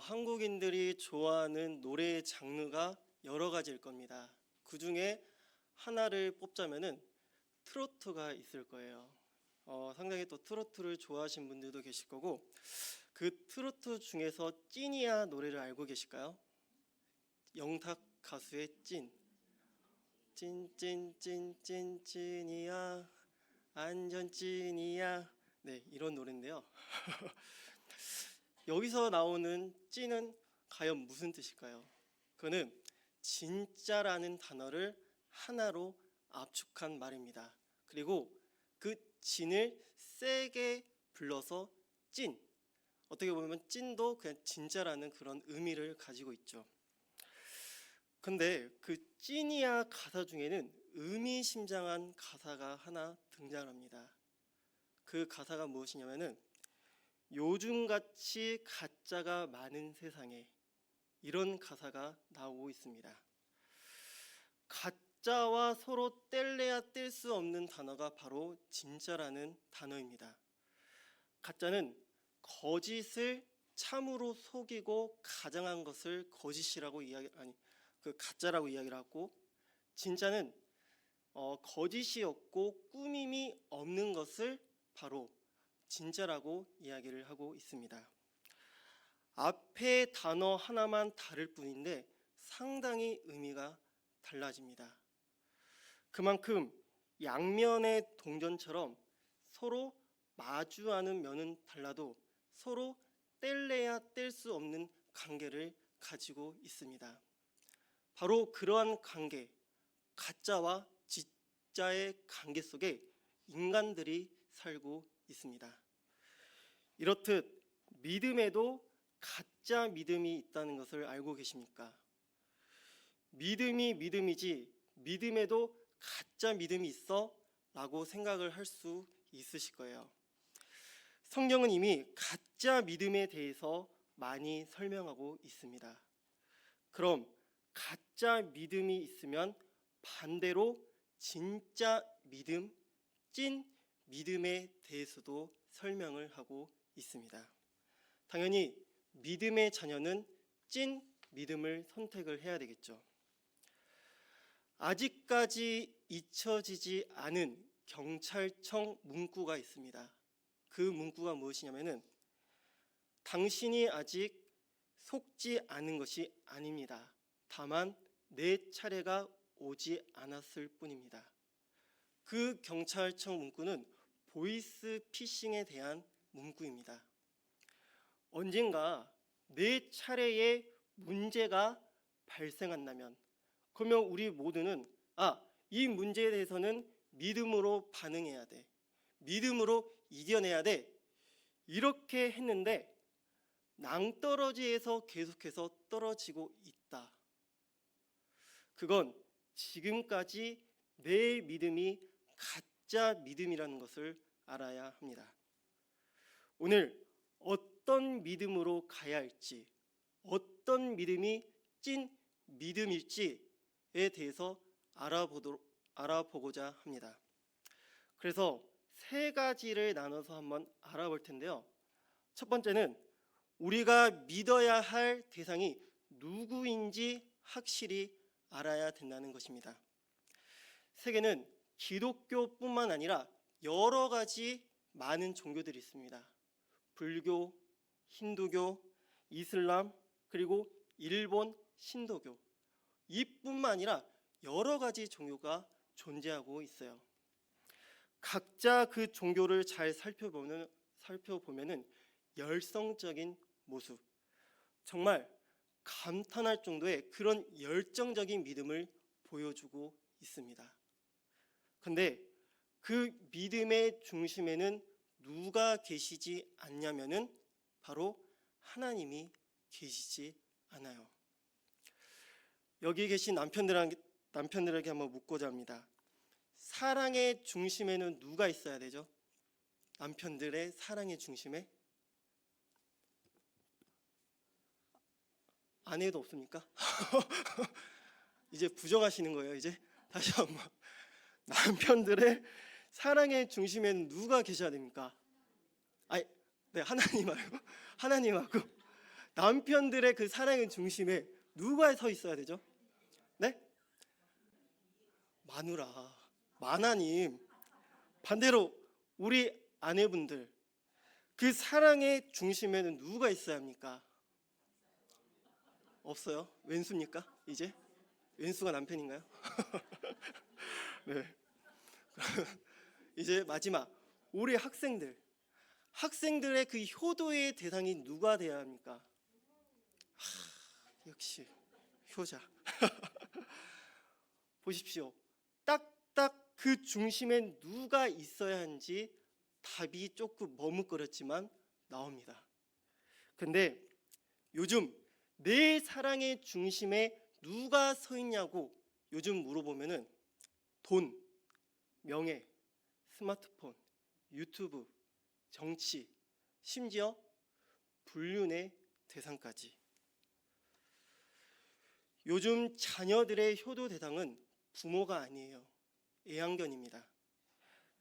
한국인들이 좋아하는 노래의 장르가 여러 가지일 겁니다. 그 중에 하나를 뽑자면은 트로트가 있을 거예요. 상당히 또 트로트를 좋아하시는 분들도 계실 거고, 그 트로트 중에서 찐이야 노래를 알고 계실까요? 영탁 가수의 찐. 찐찐찐찐찐이야 안전 찐이야. 네, 이런 노래인데요. 여기서 나오는 찐은 과연 무슨 뜻일까요? 그거는 진짜라는 단어를 하나로 압축한 말입니다. 그리고 그 진을 세게 불러서 찐. 어떻게 보면 찐도 그냥 진짜라는 그런 의미를 가지고 있죠. 근데 그 찐이야 가사 중에는 의미심장한 가사가 하나 등장합니다. 그 가사가 무엇이냐면은 요즘같이 가짜가 많은 세상에, 이런 가사가 나오고 있습니다. 가짜와 서로 뗄래야 뗄 수 없는 단어가 바로 진짜라는 단어입니다. 가짜는 거짓을 참으로 속이고 가장한 것을 거짓이라고 가짜라고 이야기를 하고, 진짜는 거짓이 없고 꾸밈이 없는 것을 바로 진짜라고 이야기를 하고 있습니다. 앞에 단어 하나만 다를 뿐인데 상당히 의미가 달라집니다. 그만큼 양면의 동전처럼 서로 마주하는 면은 달라도 서로 뗄래야 뗄 수 없는 관계를 가지고 있습니다. 바로 그러한 관계, 가짜와 진짜의 관계 속에 인간들이 살고 있습니다. 이렇듯 믿음에도 가짜 믿음이 있다는 것을 알고 계십니까? 믿음이 믿음이지 믿음에도 가짜 믿음이 있어? 라고 생각을 할 수 있으실 거예요. 성경은 이미 가짜 믿음에 대해서 많이 설명하고 있습니다. 그럼 가짜 믿음이 있으면 반대로 진짜 믿음, 찐 믿음에 대해서도 설명을 하고 있습니다. 당연히 믿음의 자녀는 찐 믿음을 선택을 해야 되겠죠. 아직까지 잊혀지지 않은 경찰청 문구가 있습니다. 그 문구가 무엇이냐면은 당신이 아직 속지 않은 것이 아닙니다. 다만 내 차례가 오지 않았을 뿐입니다. 그 경찰청 문구는 보이스 피싱에 대한 문구입니다. 언젠가 내 차례에 문제가 발생한다면, 그러면 우리 모두는 이 문제에 대해서는 믿음으로 반응해야 돼, 믿음으로 이겨내야 돼, 이렇게 했는데 낭떠러지에서 계속해서 떨어지고 있다. 그건 지금까지 내 믿음이 가짜 믿음이라는 것을 알아야 합니다. 오늘 어떤 믿음으로 가야 할지, 어떤 믿음이 찐 믿음일지에 대해서 알아보고자 합니다. 그래서 세 가지를 나눠서 한번 알아볼 텐데요. 첫 번째는 우리가 믿어야 할 대상이 누구인지 확실히 알아야 된다는 것입니다. 세계는 기독교뿐만 아니라 여러 가지 많은 종교들이 있습니다. 불교, 힌두교, 이슬람, 그리고 일본 신도교, 이뿐만 아니라 여러 가지 종교가 존재하고 있어요. 각자 그 종교를 잘 살펴보면은 열성적인 모습, 정말 감탄할 정도의 그런 열정적인 믿음을 보여주고 있습니다. 근데 그 믿음의 중심에는 누가 계시지 않냐면은 바로 하나님이 계시지 않아요. 여기 계신 남편들에게 한번 묻고자 합니다. 사랑의 중심에는 누가 있어야 되죠? 남편들의 사랑의 중심에 아내도 없습니까? 이제 부정하시는 거예요. 이제 다시 한번 남편들의 사랑의 중심에는 누가 계셔야 됩니까? 네, 하나님하고 남편들의 그 사랑의 중심에 누가 서 있어야 되죠? 네? 마누라, 마나님. 반대로 우리 아내분들, 그 사랑의 중심에는 누가 있어야 합니까? 없어요? 왼수입니까? 이제? 왼수가 남편인가요? 네. 이제 마지막, 우리 학생들의 그 효도의 대상이 누가 되어야 합니까? 역시 효자. 보십시오. 딱딱 그 중심에 누가 있어야 하는지 답이 조금 머뭇거렸지만 나옵니다. 근데 요즘 내 사랑의 중심에 누가 서 있냐고 요즘 물어보면은 돈, 명예, 스마트폰, 유튜브, 정치, 심지어 불륜의 대상까지. 요즘 자녀들의 효도 대상은 부모가 아니에요. 애완견입니다.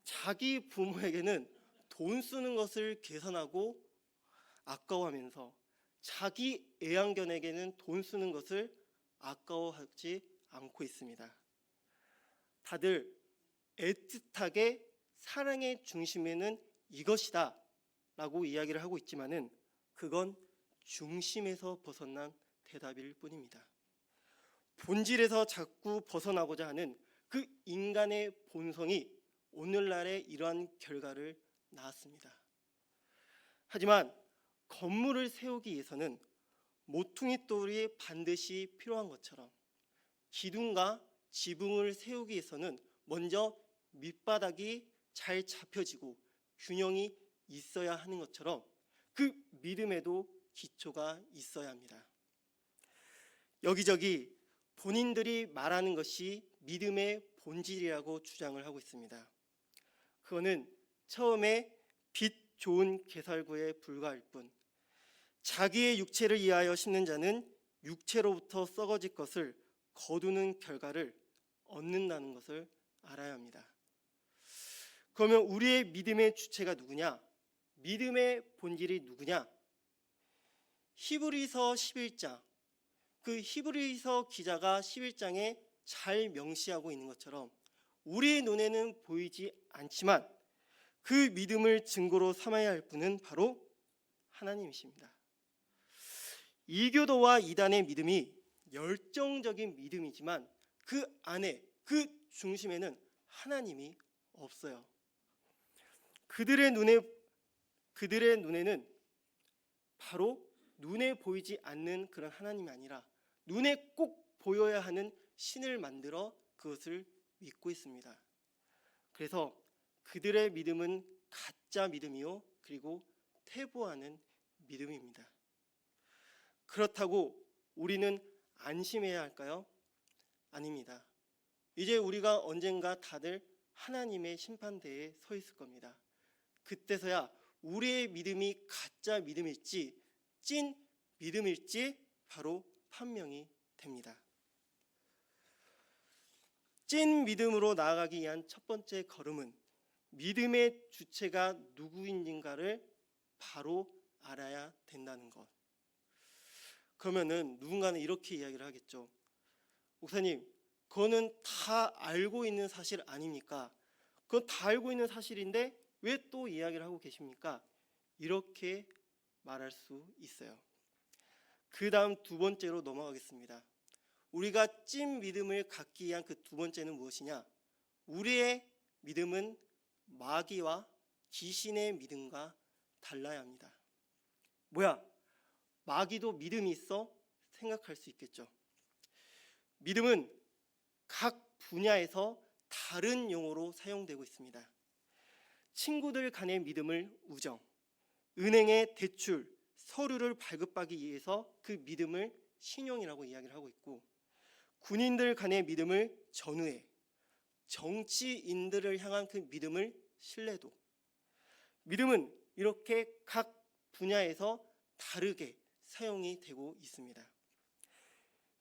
자기 부모에게는 돈 쓰는 것을 계산하고 아까워하면서 자기 애완견에게는 돈 쓰는 것을 아까워하지 않고 있습니다. 다들 애틋하게 사랑의 중심에는 이것이다 라고 이야기를 하고 있지만은 그건 중심에서 벗어난 대답일 뿐입니다. 본질에서 자꾸 벗어나고자 하는 그 인간의 본성이 오늘날의 이러한 결과를 낳았습니다. 하지만 건물을 세우기 위해서는 모퉁이 돌이 반드시 필요한 것처럼 기둥과 지붕을 세우기 위해서는 먼저 밑바닥이 잘 잡혀지고 균형이 있어야 하는 것처럼 그 믿음에도 기초가 있어야 합니다. 여기저기 본인들이 말하는 것이 믿음의 본질이라고 주장을 하고 있습니다. 그거는 처음에 빛 좋은 개살구에 불과할 뿐, 자기의 육체를 위하여 심는 자는 육체로부터 썩어질 것을 거두는 결과를 얻는다는 것을 알아야 합니다. 그러면 우리의 믿음의 주체가 누구냐? 믿음의 본질이 누구냐? 히브리서 11장, 그 히브리서 기자가 11장에 잘 명시하고 있는 것처럼 우리의 눈에는 보이지 않지만 그 믿음을 증거로 삼아야 할 분은 바로 하나님이십니다. 이교도와 이단의 믿음이 열정적인 믿음이지만 그 안에, 그 중심에는 하나님이 없어요. 그들의 눈에는 바로 눈에 보이지 않는 그런 하나님이 아니라 눈에 꼭 보여야 하는 신을 만들어 그것을 믿고 있습니다. 그래서 그들의 믿음은 가짜 믿음이요, 그리고 퇴보하는 믿음입니다. 그렇다고 우리는 안심해야 할까요? 아닙니다. 이제 우리가 언젠가 다들 하나님의 심판대에 서 있을 겁니다. 그때서야 우리의 믿음이 가짜 믿음일지 찐 믿음일지 바로 판명이 됩니다. 찐 믿음으로 나아가기 위한 첫 번째 걸음은 믿음의 주체가 누구인가를 바로 알아야 된다는 것. 그러면은 누군가는 이렇게 이야기를 하겠죠. 목사님, 그거는 다 알고 있는 사실 아닙니까? 그건 다 알고 있는 사실인데 왜 또 이야기를 하고 계십니까? 이렇게 말할 수 있어요. 그 다음 두 번째로 넘어가겠습니다. 우리가 찐 믿음을 갖기 위한 그 두 번째는 무엇이냐? 우리의 믿음은 마귀와 귀신의 믿음과 달라야 합니다. 뭐야? 마귀도 믿음이 있어? 생각할 수 있겠죠. 믿음은 각 분야에서 다른 용어로 사용되고 있습니다. 친구들 간의 믿음을 우정, 은행의 대출, 서류를 발급하기 위해서 그 믿음을 신용이라고 이야기를 하고 있고, 군인들 간의 믿음을 전우애, 정치인들을 향한 그 믿음을 신뢰도. 믿음은 이렇게 각 분야에서 다르게 사용이 되고 있습니다.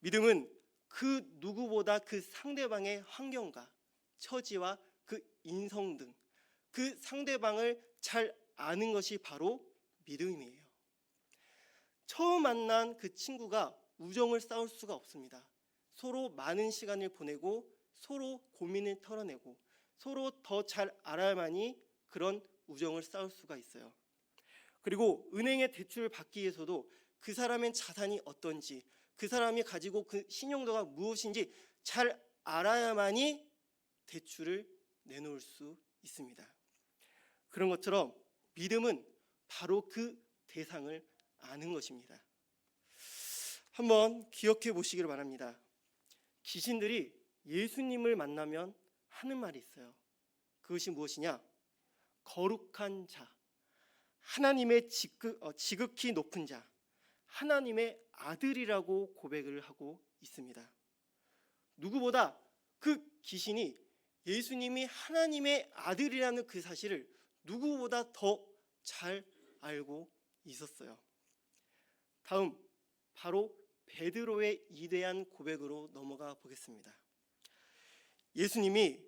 믿음은 그 누구보다 그 상대방의 환경과 처지와 그 인성 등 그 상대방을 잘 아는 것이 바로 믿음이에요. 처음 만난 그 친구가 우정을 쌓을 수가 없습니다. 서로 많은 시간을 보내고 서로 고민을 털어내고 서로 더 잘 알아야만이 그런 우정을 쌓을 수가 있어요. 그리고 은행에 대출을 받기 위해서도 그 사람의 자산이 어떤지, 그 사람이 가지고 그 신용도가 무엇인지 잘 알아야만이 대출을 내놓을 수 있습니다. 그런 것처럼 믿음은 바로 그 대상을 아는 것입니다. 한번 기억해 보시기를 바랍니다. 귀신들이 예수님을 만나면 하는 말이 있어요. 그것이 무엇이냐? 거룩한 자, 하나님의 지극히 높은 자, 하나님의 아들이라고 고백을 하고 있습니다. 누구보다 그 귀신이 예수님이 하나님의 아들이라는 그 사실을 누구보다 더 잘 알고 있었어요. 다음 바로 베드로의 이대한 고백으로 넘어가 보겠습니다. 예수님이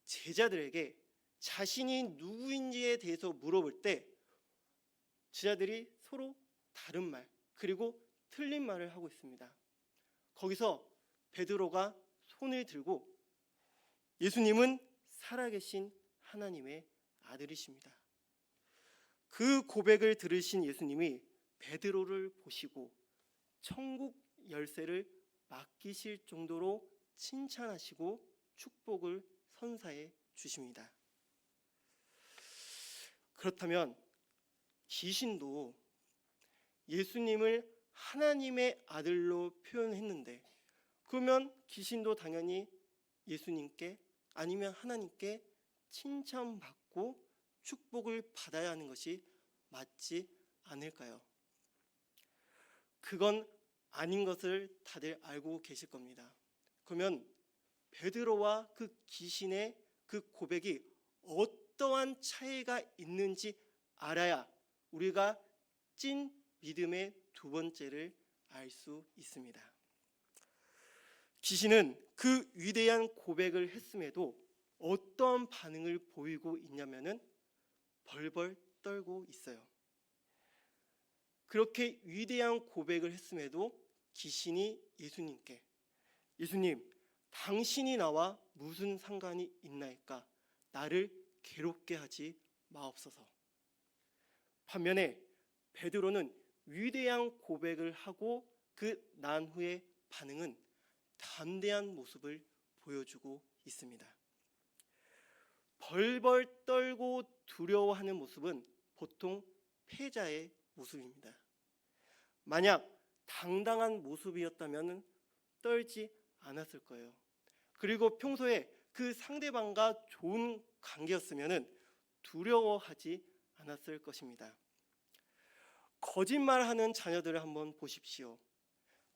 제자들에게 자신이 누구인지에 대해서 물어볼 때 제자들이 서로 다른 말 그리고 틀린 말을 하고 있습니다. 거기서 베드로가 손을 들고 예수님은 살아계신 하나님의 아들이십니다. 그 고백을 들으신 예수님이 베드로를 보시고 천국 열쇠를 맡기실 정도로 칭찬하시고 축복을 선사해 주십니다. 그렇다면 귀신도 예수님을 하나님의 아들로 표현했는데 그러면 귀신도 당연히 예수님께 아니면 하나님께 칭찬받고 축복을 받아야 하는 것이 맞지 않을까요? 그건 아닌 것을 다들 알고 계실 겁니다. 그러면 베드로와 그 귀신의 그 고백이 어떠한 차이가 있는지 알아야 우리가 찐 믿음의 두 번째를 알 수 있습니다. 귀신은 그 위대한 고백을 했음에도 어떠한 반응을 보이고 있냐면은 벌벌 떨고 있어요. 그렇게 위대한 고백을 했음에도 귀신이 예수님께 예수님, 당신이 나와 무슨 상관이 있나이까? 나를 괴롭게 하지 마옵소서. 반면에 베드로는 위대한 고백을 하고 그 난 후의 반응은 담대한 모습을 보여주고 있습니다. 벌벌 떨고 두려워하는 모습은 보통 패자의 모습입니다. 만약 당당한 모습이었다면 떨지 않았을 거예요. 그리고 평소에 그 상대방과 좋은 관계였으면 두려워하지 않았을 것입니다. 거짓말하는 자녀들을 한번 보십시오.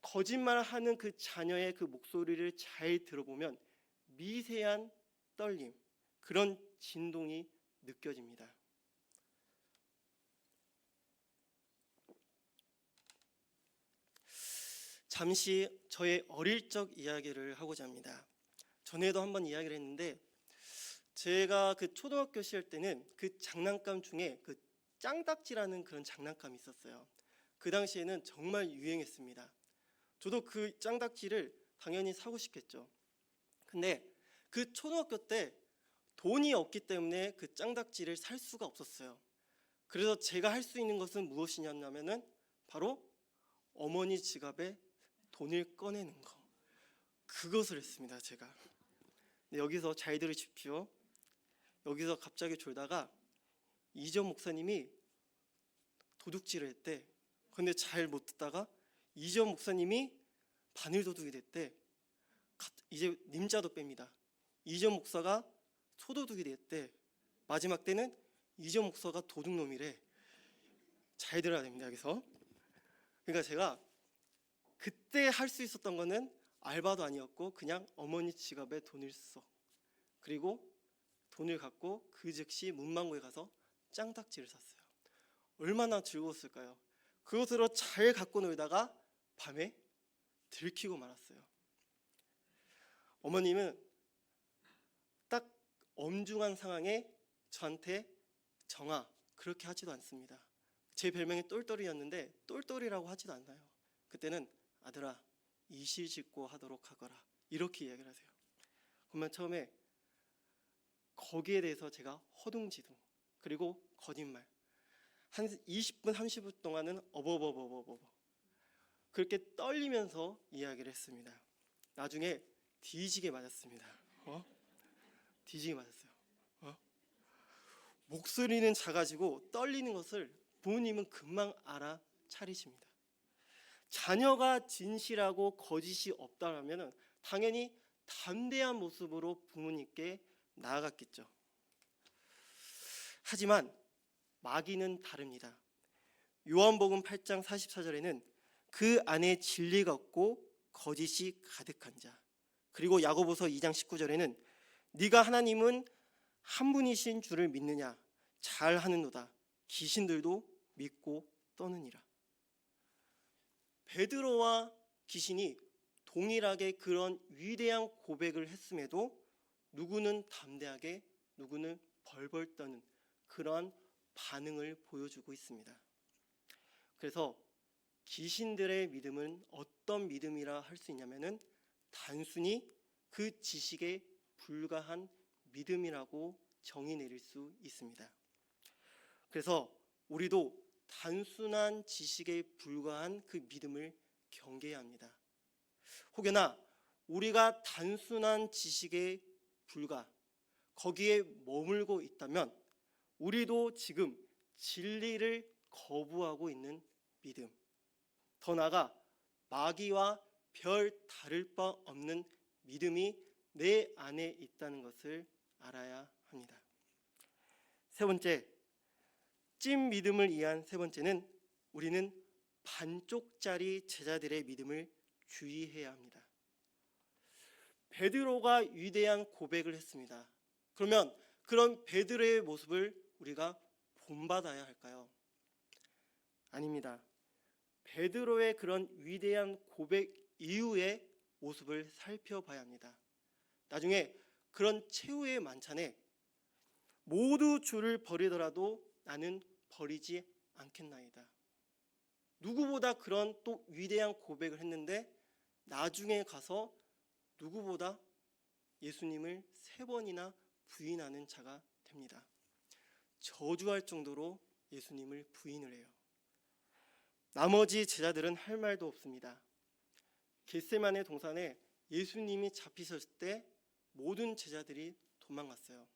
거짓말하는 그 자녀의 그 목소리를 잘 들어보면 미세한 떨림, 그런 진동이 느껴집니다. 잠시 저의 어릴 적 이야기를 하고자 합니다. 전에도 한번 이야기를 했는데 제가 그 초등학교 시절 때는 그 장난감 중에 그 짱딱지라는 그런 장난감이 있었어요. 그 당시에는 정말 유행했습니다. 저도 그 짱딱지를 당연히 사고 싶겠죠. 근데 그 초등학교 때 돈이 없기 때문에 그 짱딱지를 살 수가 없었어요. 그래서 제가 할 수 있는 것은 무엇이냐면은 바로 어머니 지갑에 돈을 꺼내는 거. 그것을 했습니다, 제가. 근데 여기서 잘 들으십시오. 여기서 갑자기 졸다가 이전 목사님이 도둑질을 했대. 근데 잘 못 듣다가 이전 목사님이 바늘 도둑이 됐대. 이제 님자도 뺍니다. 이전 목사가 소도둑이 됐대. 마지막 때는 이전 목사가 도둑놈이래. 잘 들어야 됩니다, 여기서. 그러니까 제가 그때 할 수 있었던 거는 알바도 아니었고 그냥 어머니 지갑에 돈을 써. 그리고 돈을 갖고 그 즉시 문방구에 가서 짱딱지를 샀어요. 얼마나 즐거웠을까요? 그것으로 잘 갖고 놀다가 밤에 들키고 말았어요. 어머님은 딱 엄중한 상황에 저한테 정아 그렇게 하지도 않습니다. 제 별명이 똘똘이였는데 똘똘이라고 하지도 않나요. 그때는 아들아 이실 짓고 하도록 하거라 이렇게 이야기를 하세요. 그러면 처음에 거기에 대해서 제가 허둥지둥 그리고 거짓말 한 20분 30분 동안은 어버버버버버 그렇게 떨리면서 이야기를 했습니다. 나중에 뒤지게 맞았습니다. 뒤지게 맞았어요. 목소리는 작아지고 떨리는 것을 부모님은 금방 알아차리십니다. 자녀가 진실하고 거짓이 없다면 당연히 담대한 모습으로 부모님께 나아갔겠죠. 하지만 마귀는 다릅니다. 요한복음 8장 44절에는 그 안에 진리가 없고 거짓이 가득한 자, 그리고 야고보서 2장 19절에는 네가 하나님은 한 분이신 줄을 믿느냐 잘하는도다 귀신들도 믿고 떠느니라. 베드로와 귀신이 동일하게 그런 위대한 고백을 했음에도 누구는 담대하게 누구는 벌벌 떠는 그러한 반응을 보여주고 있습니다. 그래서 귀신들의 믿음은 어떤 믿음이라 할 수 있냐면은 단순히 그 지식에 불과한 믿음이라고 정의 내릴 수 있습니다. 그래서 우리도 단순한 지식에 불과한 그 믿음을 경계해야 합니다. 혹여나 우리가 단순한 지식에 불과 거기에 머물고 있다면 우리도 지금 진리를 거부하고 있는 믿음, 더 나아가 마귀와 별 다를 바 없는 믿음이 내 안에 있다는 것을 알아야 합니다. 세 번째, 찐 믿음을 위한 세 번째는 우리는 반쪽짜리 제자들의 믿음을 주의해야 합니다. 베드로가 위대한 고백을 했습니다. 그러면 그런 베드로의 모습을 우리가 본받아야 할까요? 아닙니다. 베드로의 그런 위대한 고백 이후의 모습을 살펴봐야 합니다. 나중에 그런 최후의 만찬에 모두 주를 버리더라도 나는 버리지 않겠나이다. 누구보다 그런 또 위대한 고백을 했는데 나중에 가서 누구보다 예수님을 3번이나 부인하는 자가 됩니다. 저주할 정도로 예수님을 부인을 해요. 나머지 제자들은 할 말도 없습니다. 겟세마네 동산에 예수님이 잡히셨을 때 모든 제자들이 도망갔어요.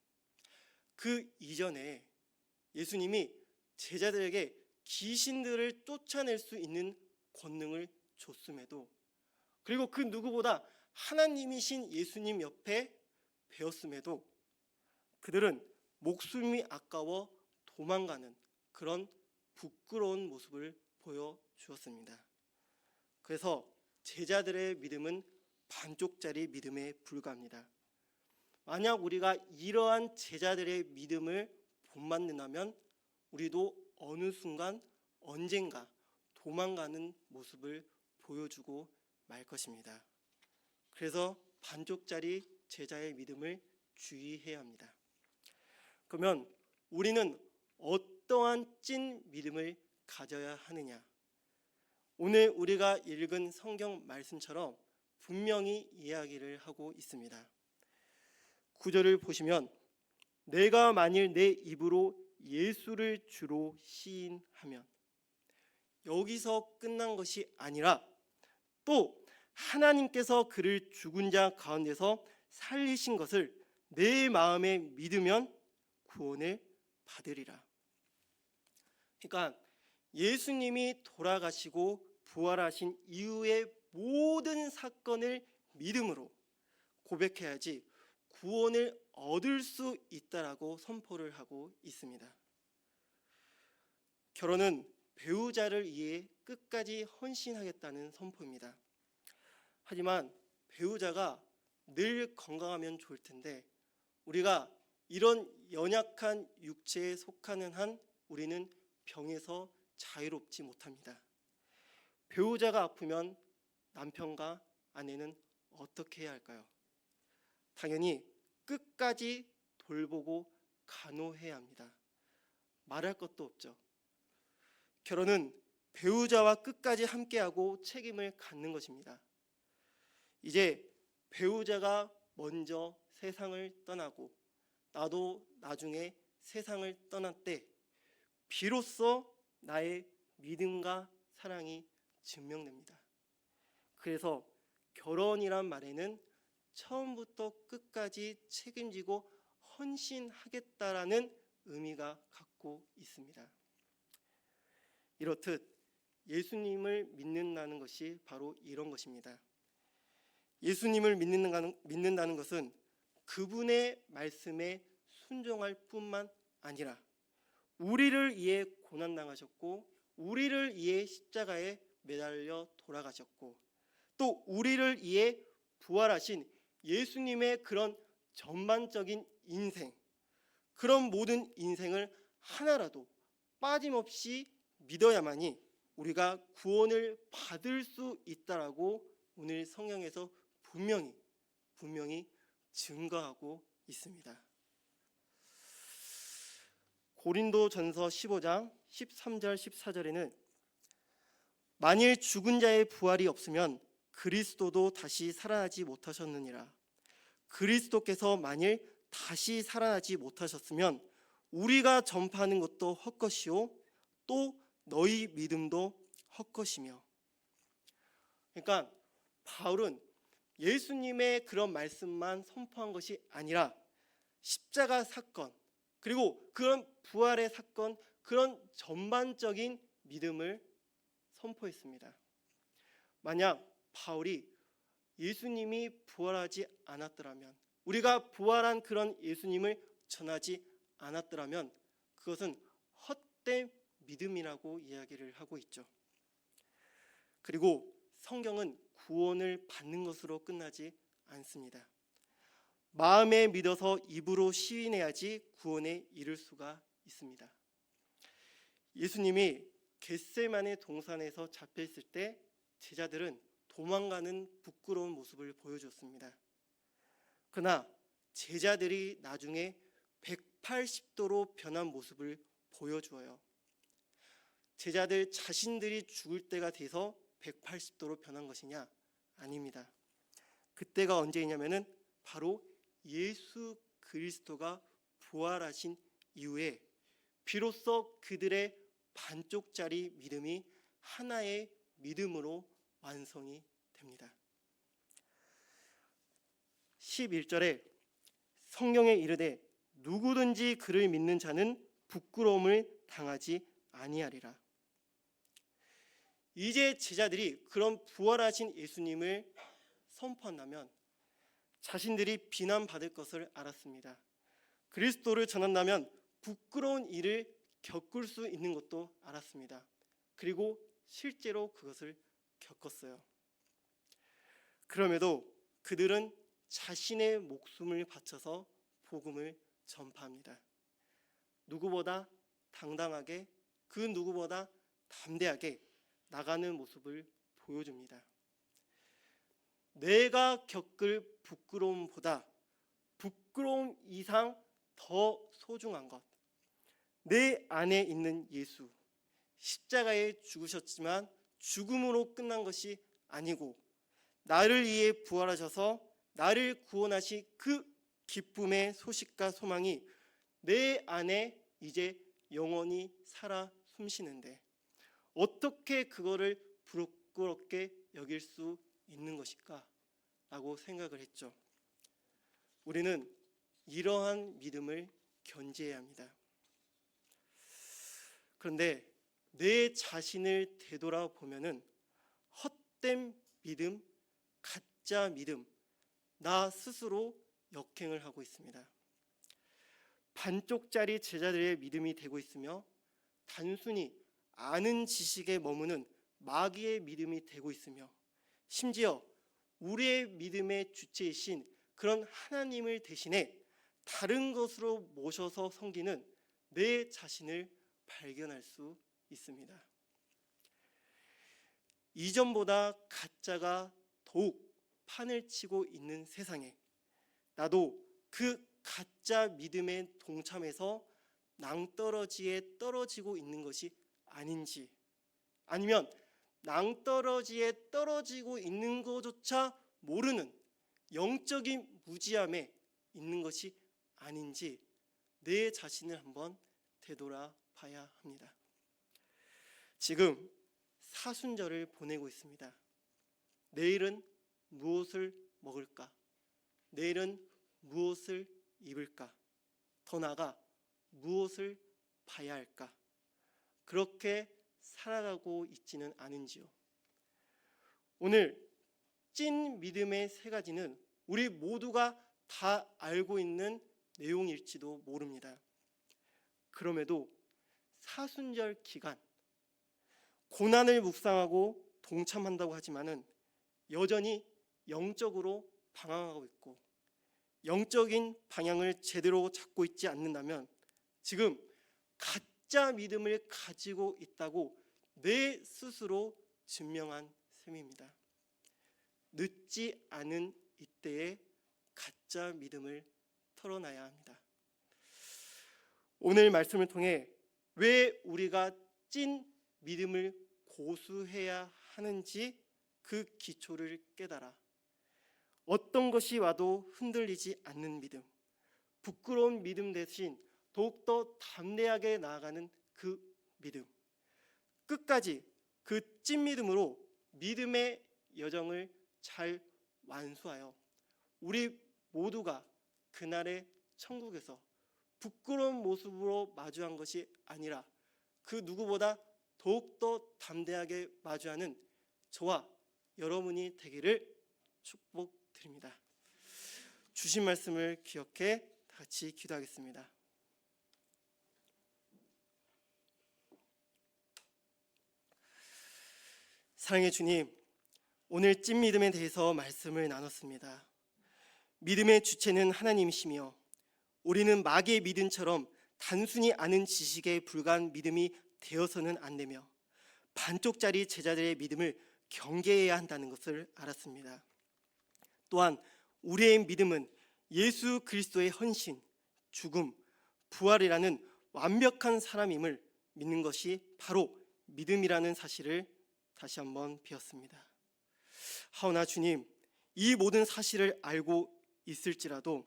그 이전에 예수님이 제자들에게 귀신들을 쫓아낼 수 있는 권능을 줬음에도, 그리고 그 누구보다 하나님이신 예수님 옆에 배웠음에도 그들은 목숨이 아까워 도망가는 그런 부끄러운 모습을 보여주었습니다. 그래서 제자들의 믿음은 반쪽짜리 믿음에 불과합니다. 만약 우리가 이러한 제자들의 믿음을 본받는다면 우리도 어느 순간 언젠가 도망가는 모습을 보여주고 말 것입니다. 그래서 반쪽짜리 제자의 믿음을 주의해야 합니다. 그러면 우리는 어떠한 찐 믿음을 가져야 하느냐? 오늘 우리가 읽은 성경 말씀처럼 분명히 이야기를 하고 있습니다. 9절을 보시면 내가 만일 내 입으로 예수를 주로 시인하면, 여기서 끝난 것이 아니라 또 하나님께서 그를 죽은 자 가운데서 살리신 것을 내 마음에 믿으면 구원을 받으리라. 그러니까 예수님이 돌아가시고 부활하신 이후의 모든 사건을 믿음으로 고백해야지 구원을 얻을 수 있다라고 선포를 하고 있습니다. 결혼은 배우자를 위해 끝까지 헌신하겠다는 선포입니다. 하지만 배우자가 늘 건강하면 좋을 텐데 우리가 이런 연약한 육체에 속하는 한 우리는 병에서 자유롭지 못합니다. 배우자가 아프면 남편과 아내는 어떻게 해야 할까요? 당연히 끝까지 돌보고 간호해야 합니다. 말할 것도 없죠. 결혼은 배우자와 끝까지 함께하고 책임을 갖는 것입니다. 이제 배우자가 먼저 세상을 떠나고 나도 나중에 세상을 떠날 때 비로소 나의 믿음과 사랑이 증명됩니다. 그래서 결혼이란 말에는 처음부터 끝까지 책임지고 헌신하겠다라는 의미가 갖고 있습니다. 이렇듯 예수님을 믿는다는 것이 바로 이런 것입니다. 예수님을 믿는다는 것은 그분의 말씀에 순종할 뿐만 아니라 우리를 위해 고난당하셨고 우리를 위해 십자가에 매달려 돌아가셨고 또 우리를 위해 부활하신 예수님의 그런 전반적인 인생, 그런 모든 인생을 하나라도 빠짐없이 믿어야만이 우리가 구원을 받을 수 있다라고 오늘 성경에서 분명히 증거하고 있습니다. 고린도전서 15장 13절 14절에는 만일 죽은 자의 부활이 없으면 그리스도도 다시 살아나지 못하셨느니라. 그리스도께서 만일 다시 살아나지 못하셨으면 우리가 전파하는 것도 헛것이요 또 너희 믿음도 헛것이며. 그러니까 바울은 예수님의 그런 말씀만 선포한 것이 아니라 십자가 사건 그리고 그런 부활의 사건, 그런 전반적인 믿음을 선포했습니다. 만약 바울이 예수님이 부활하지 않았더라면, 우리가 부활한 그런 예수님을 전하지 않았더라면 그것은 헛된 믿음이라고 이야기를 하고 있죠. 그리고 성경은 구원을 받는 것으로 끝나지 않습니다. 마음에 믿어서 입으로 시인해야지 구원에 이를 수가 있습니다. 예수님이 겟세마네 동산에서 잡혀 있을 때 제자들은 도망가는 부끄러운 모습을 보여줬습니다. 그러나 제자들이 나중에 180도로 변한 모습을 보여주어요. 제자들 자신들이 죽을 때가 돼서 180도로 변한 것이냐? 아닙니다. 그때가 언제냐면은 바로 예수 그리스도가 부활하신 이후에 비로소 그들의 반쪽짜리 믿음이 하나의 믿음으로 완성이 됩니다. 11절에 성경에 이르되 누구든지 그를 믿는 자는 부끄러움을 당하지 아니하리라. 이제 제자들이 그런 부활하신 예수님을 선포한다면 자신들이 비난받을 것을 알았습니다. 그리스도를 전한다면 부끄러운 일을 겪을 수 있는 것도 알았습니다. 그리고 실제로 그것을 겪었어요. 그럼에도 그들은 자신의 목숨을 바쳐서 복음을 전파합니다. 누구보다 당당하게, 그 누구보다 담대하게 나가는 모습을 보여줍니다. 내가 겪을 부끄러움보다 부끄러움 이상 더 소중한 것, 내 안에 있는 예수, 십자가에 죽으셨지만 죽음으로 끝난 것이 아니고 나를 위해 부활하셔서 나를 구원하신 그 기쁨의 소식과 소망이 내 안에 이제 영원히 살아 숨쉬는데 어떻게 그거를 부끄럽게 여길 수 있는 것일까? 라고 생각을 했죠. 우리는 이러한 믿음을 견지해야 합니다. 그런데 내 자신을 되돌아보면은 헛된 믿음, 가짜 믿음, 나 스스로 역행을 하고 있습니다. 반쪽짜리 제자들의 믿음이 되고 있으며 단순히 아는 지식에 머무는 마귀의 믿음이 되고 있으며 심지어 우리의 믿음의 주체이신 그런 하나님을 대신해 다른 것으로 모셔서 섬기는 내 자신을 발견할 수 있습니다. 이전보다 가짜가 더욱 판을 치고 있는 세상에 나도 그 가짜 믿음에 동참해서 낭떠러지에 떨어지고 있는 것이 아닌지 아니면 낭떠러지에 떨어지고 있는 것조차 모르는 영적인 무지함에 있는 것이 아닌지 내 자신을 한번 되돌아봐야 합니다. 지금 사순절을 보내고 있습니다. 내일은 무엇을 먹을까? 내일은 무엇을 입을까? 더 나아가 무엇을 봐야 할까? 그렇게 살아가고 있지는 않은지요. 오늘 찐 믿음의 세 가지는 우리 모두가 다 알고 있는 내용일지도 모릅니다. 그럼에도 사순절 기간 고난을 묵상하고 동참한다고 하지만은 여전히 영적으로 방황하고 있고 영적인 방향을 제대로 잡고 있지 않는다면 지금 가짜 믿음을 가지고 있다고 내 스스로 증명한 셈입니다. 늦지 않은 이때에 가짜 믿음을 털어놔야 합니다. 오늘 말씀을 통해 왜 우리가 찐 믿음을 고수해야 하는지 그 기초를 깨달아 어떤 것이 와도 흔들리지 않는 믿음, 부끄러운 믿음 대신 더욱더 담대하게 나아가는 그 믿음, 끝까지 그 찐 믿음으로 믿음의 여정을 잘 완수하여 우리 모두가 그날의 천국에서 부끄러운 모습으로 마주한 것이 아니라 그 누구보다 더욱더 담대하게 마주하는 저와 여러분이 되기를 축복드립니다. 주신 말씀을 기억해 같이 기도하겠습니다. 사랑의 주님, 오늘 찐 믿음에 대해서 말씀을 나눴습니다. 믿음의 주체는 하나님이시며 우리는 마귀의 믿음처럼 단순히 아는 지식에 불과한 믿음이 되어서는 안 되며 반쪽짜리 제자들의 믿음을 경계해야 한다는 것을 알았습니다. 또한 우리의 믿음은 예수 그리스도의 헌신, 죽음, 부활이라는 완벽한 사람임을 믿는 것이 바로 믿음이라는 사실을 다시 한번 배웠습니다. 하오나 주님, 이 모든 사실을 알고 있을지라도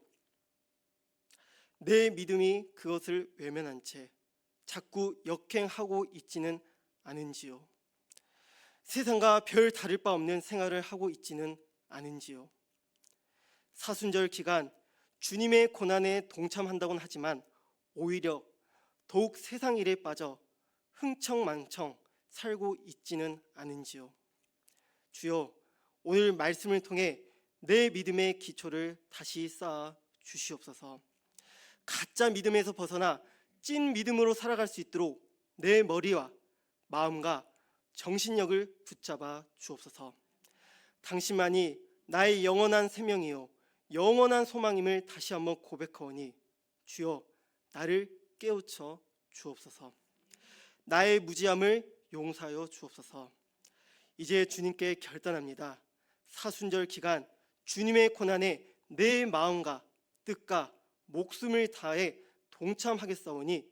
내 믿음이 그것을 외면한 채 자꾸 역행하고 있지는 않은지요. 세상과 별 다를 바 없는 생활을 하고 있지는 않은지요. 사순절 기간 주님의 고난에 동참한다고는 하지만 오히려 더욱 세상 일에 빠져 흥청망청 살고 있지는 않은지요. 주여, 오늘 말씀을 통해 내 믿음의 기초를 다시 쌓아 주시옵소서. 가짜 믿음에서 벗어나 찐 믿음으로 살아갈 수 있도록 내 머리와 마음과 정신력을 붙잡아 주옵소서. 당신만이 나의 영원한 생명이요 영원한 소망임을 다시 한번 고백하오니 주여, 나를 깨우쳐 주옵소서. 나의 무지함을 용서하여 주옵소서. 이제 주님께 결단합니다. 사순절 기간 주님의 고난에 내 마음과 뜻과 목숨을 다해 동참하겠사오니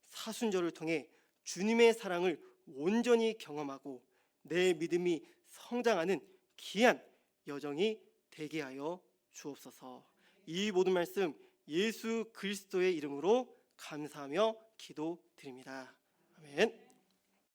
사순절을 통해 주님의 사랑을 온전히 경험하고 내 믿음이 성장하는 귀한 여정이 되게 하여 주옵소서. 이 모든 말씀 예수 그리스도의 이름으로 감사하며 기도드립니다. 아멘.